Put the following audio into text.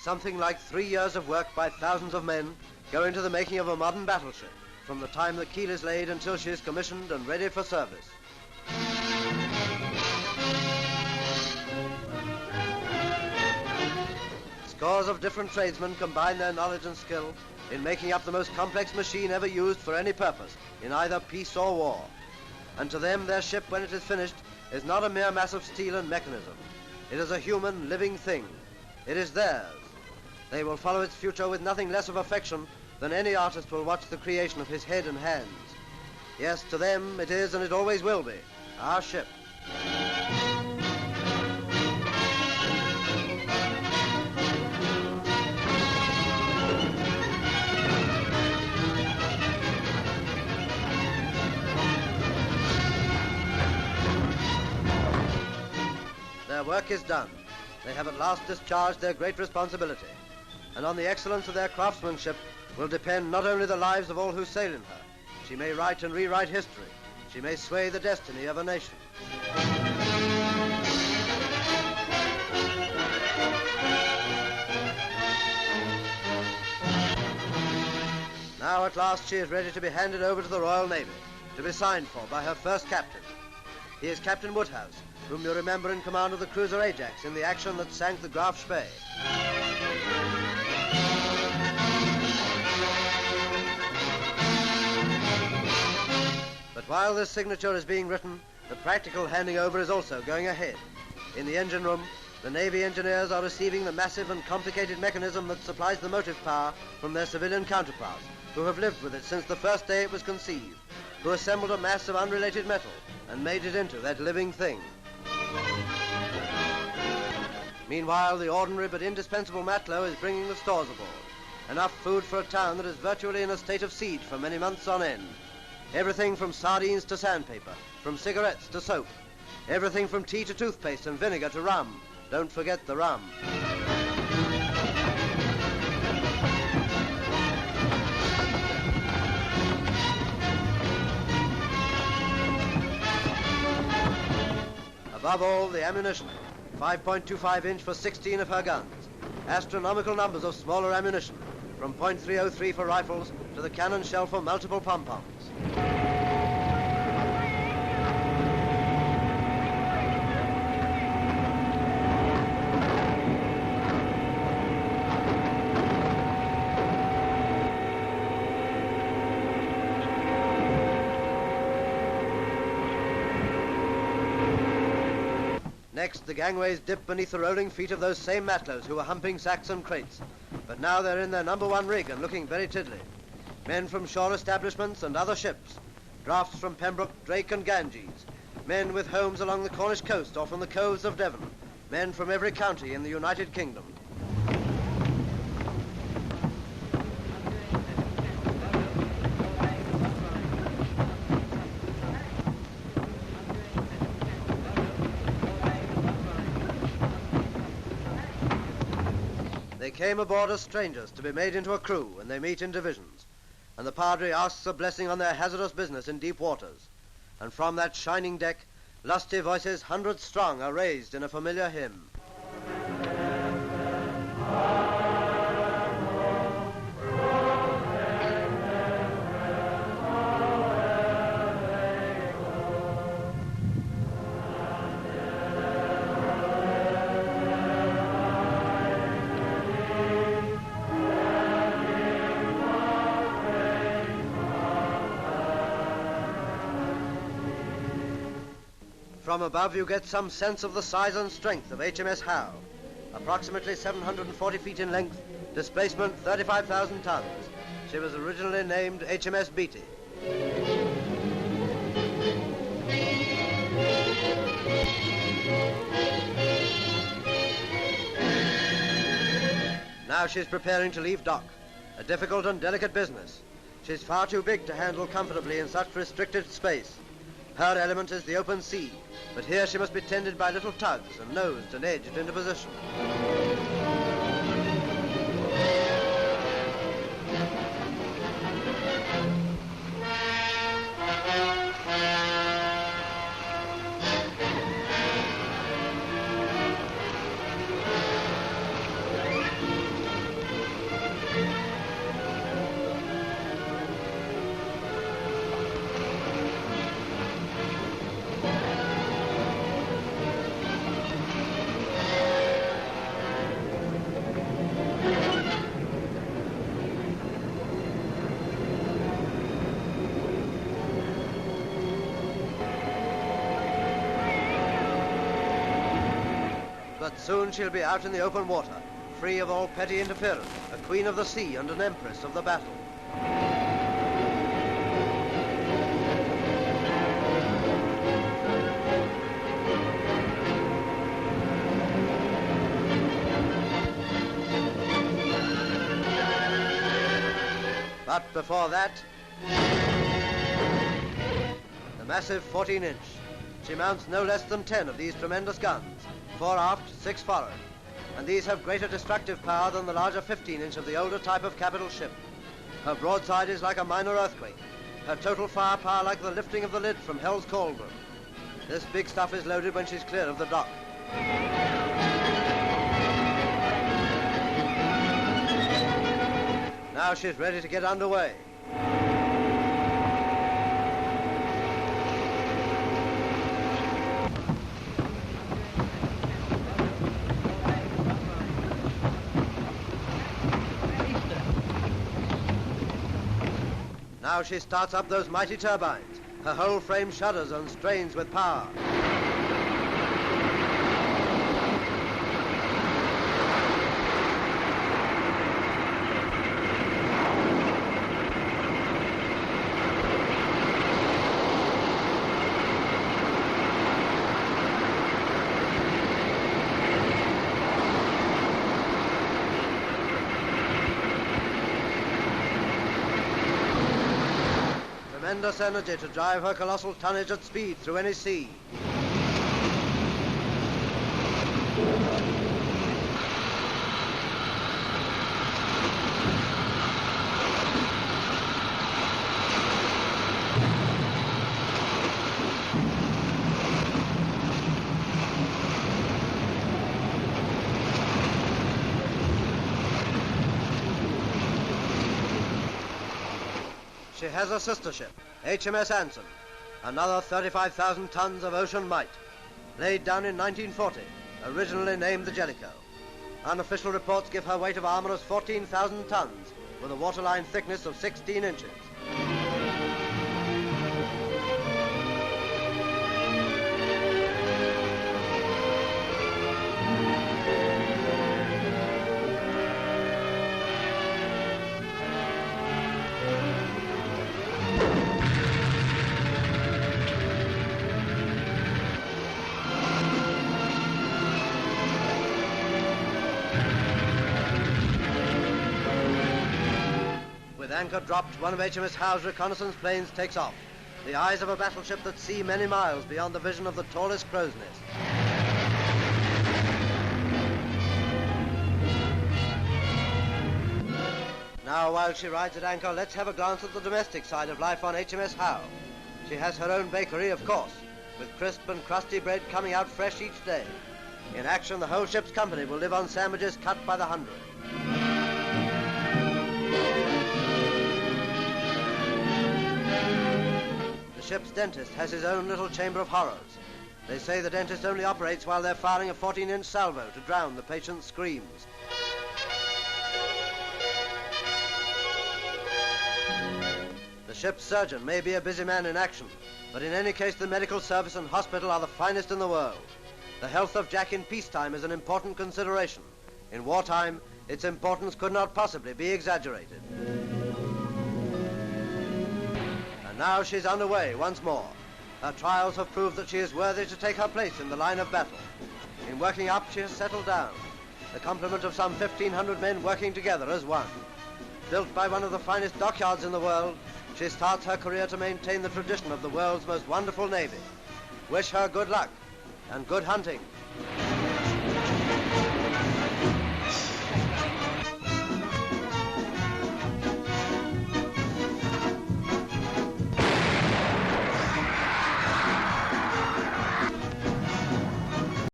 Something like 3 years of work by thousands of men go into the making of a modern battleship, from the time the keel is laid until she is commissioned and ready for service. Scores of different tradesmen combine their knowledge and skill in making up the most complex machine ever used for any purpose, in either peace or war. And to them, their ship, when it is finished, is not a mere mass of steel and mechanism. It is a human, living thing. It is theirs. They will follow its future with nothing less of affection than any artist will watch the creation of his head and hands. Yes, to them it is, and it always will be, our ship. Their work is done. They have at last discharged their great responsibility. And on the excellence of their craftsmanship will depend not only the lives of all who sail in her. She may write and rewrite history. She may sway the destiny of a nation. Now at last she is ready to be handed over to the Royal Navy, to be signed for by her first captain. He is Captain Woodhouse, whom you remember in command of the cruiser Ajax in the action that sank the Graf Spee. But while this signature is being written, the practical handing over is also going ahead. In the engine room, the Navy engineers are receiving the massive and complicated mechanism that supplies the motive power from their civilian counterparts, who have lived with it since the first day it was conceived, who assembled a mass of unrelated metal and made it into that living thing. Meanwhile, the ordinary but indispensable matelot is bringing the stores aboard. Enough food for a town that is virtually in a state of siege for many months on end. Everything from sardines to sandpaper, from cigarettes to soap. Everything from tea to toothpaste and vinegar to rum. Don't forget the rum. Above all, the ammunition. 5.25 inch for 16 of her guns. Astronomical numbers of smaller ammunition, from .303 for rifles to the cannon shell for multiple pom-poms. Next, the gangways dip beneath the rolling feet of those same matlows who were humping sacks and crates. But now they're in their number one rig and looking very tiddly. Men from shore establishments and other ships. Drafts from Pembroke, Drake and Ganges. Men with homes along the Cornish coast or from the coves of Devon. Men from every county in the United Kingdom. They came aboard as strangers to be made into a crew, and they meet in divisions. And the Padre asks a blessing on their hazardous business in deep waters. And from that shining deck, lusty voices 100 strong are raised in a familiar hymn. From above you get some sense of the size and strength of HMS Howe. Approximately 740 feet in length, displacement 35,000 tons. She was originally named HMS Beatty. Now she's preparing to leave dock. A difficult and delicate business. She's far too big to handle comfortably in such restricted space. Her element is the open sea, but here she must be tended by little tugs and nosed and edged into position. But soon she'll be out in the open water, free of all petty interference, a queen of the sea and an empress of the battle. But before that, the massive 14-inch. She mounts no less than 10 of these tremendous guns, 4 aft, 6 forward, and these have greater destructive power than the larger 15-inch of the older type of capital ship. Her broadside is like a minor earthquake, her total firepower like the lifting of the lid from Hell's Cauldron. This big stuff is loaded when she's clear of the dock. Now she's ready to get underway. Now she starts up those mighty turbines. Her whole frame shudders and strains with power. Tremendous energy to drive her colossal tonnage at speed through any sea. She has a sister ship, HMS Anson, another 35,000 tons of ocean might, laid down in 1940, originally named the Jellicoe. Unofficial reports give her weight of armor as 14,000 tons, with a waterline thickness of 16 inches. With anchor dropped, one of HMS Howe's reconnaissance planes takes off, the eyes of a battleship that see many miles beyond the vision of the tallest crow's nest. Now, while she rides at anchor, let's have a glance at the domestic side of life on HMS Howe. She has her own bakery, of course, with crisp and crusty bread coming out fresh each day. In action, the whole ship's company will live on sandwiches cut by the hundred. The ship's dentist has his own little chamber of horrors. They say the dentist only operates while they're firing a 14-inch salvo to drown the patient's screams. The ship's surgeon may be a busy man in action, but in any case the medical service and hospital are the finest in the world. The health of Jack in peacetime is an important consideration. In wartime, its importance could not possibly be exaggerated. And now she's underway once more. Her trials have proved that she is worthy to take her place in the line of battle. In working up, she has settled down, the complement of some 1,500 men working together as one. Built by one of the finest dockyards in the world, she starts her career to maintain the tradition of the world's most wonderful navy. Wish her good luck and good hunting.